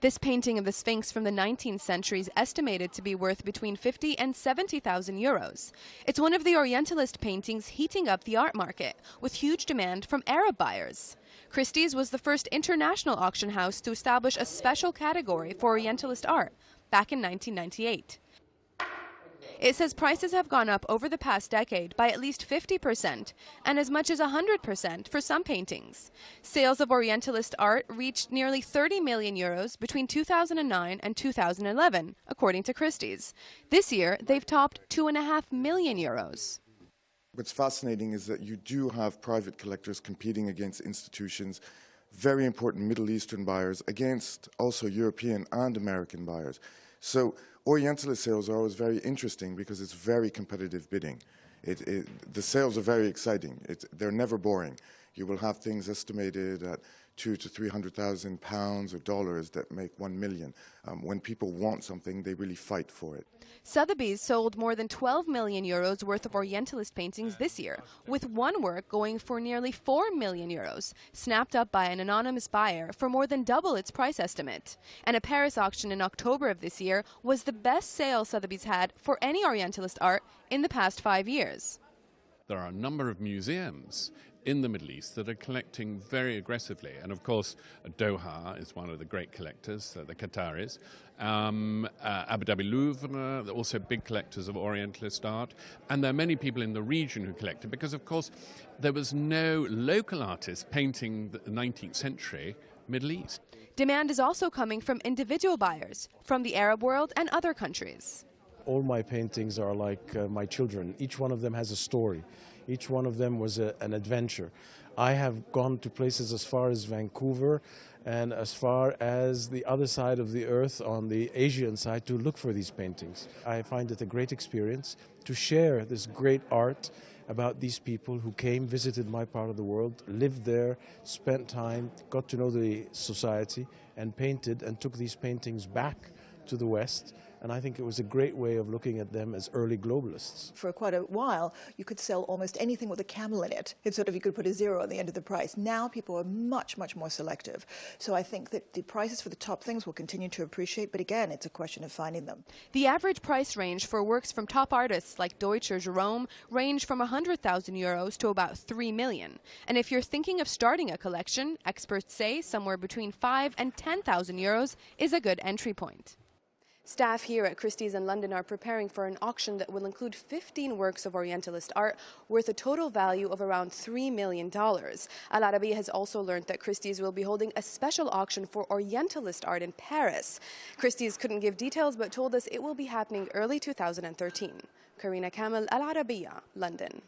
This painting of the Sphinx from the 19th century is estimated to be worth between 50 and 70,000 euros. It's one of the Orientalist paintings heating up the art market, with huge demand from Arab buyers. Christie's was the first international auction house to establish a special category for Orientalist art back in 1998. It says prices have gone up over the past decade by at least 50% and as much as 100% for some paintings. Sales of Orientalist art reached nearly 30 million euros between 2009 and 2011, according to Christie's. This year, they've topped 2.5 million euros. What's fascinating is that you do have private collectors competing against institutions, very important Middle Eastern buyers, against also European and American buyers. So Orientalist sales are always very interesting because it's very competitive bidding. The sales are very exciting. They're never boring. You will have things estimated at £200,000 to £300,000 or dollars that make 1 million. When people want something, they really fight for it. Sotheby's sold more than 12 million euros worth of Orientalist paintings this year, with one work going for nearly 4 million euros, snapped up by an anonymous buyer for more than double its price estimate. And a Paris auction in October of this year was the best sale Sotheby's had for any Orientalist art in the past 5 years. There are a number of museums in the Middle East that are collecting very aggressively. And of course, Doha is one of the great collectors, the Qataris. Abu Dhabi Louvre, they're also big collectors of Orientalist art. And there are many people in the region who collect it because, of course, there was no local artist painting the 19th century Middle East. Demand is also coming from individual buyers from the Arab world and other countries. All my paintings are like my children. Each one of them has a story. Each one of them was an adventure. I have gone to places as far as Vancouver and as far as the other side of the earth on the Asian side to look for these paintings. I find it a great experience to share this great art about these people who came, visited my part of the world, lived there, spent time, got to know the society, and painted and took these paintings back to the West. And I think it was a great way of looking at them as early globalists. For quite a while, you could sell almost anything with a camel in it. It's sort of, you could put a zero on the end of the price. Now people are much, much more selective. So I think that the prices for the top things will continue to appreciate, but again, it's a question of finding them. The average price range for works from top artists like Deutsch or Jerome range from 100,000 euros to about 3 million. And if you're thinking of starting a collection, experts say somewhere between 5 and 10,000 euros is a good entry point. Staff here at Christie's in London are preparing for an auction that will include 15 works of Orientalist art worth a total value of around $3 million. AlArabiya has also learned that Christie's will be holding a special auction for Orientalist art in Paris. Christie's couldn't give details but told us it will be happening early 2013. Karina Kamel, AlArabiya, London.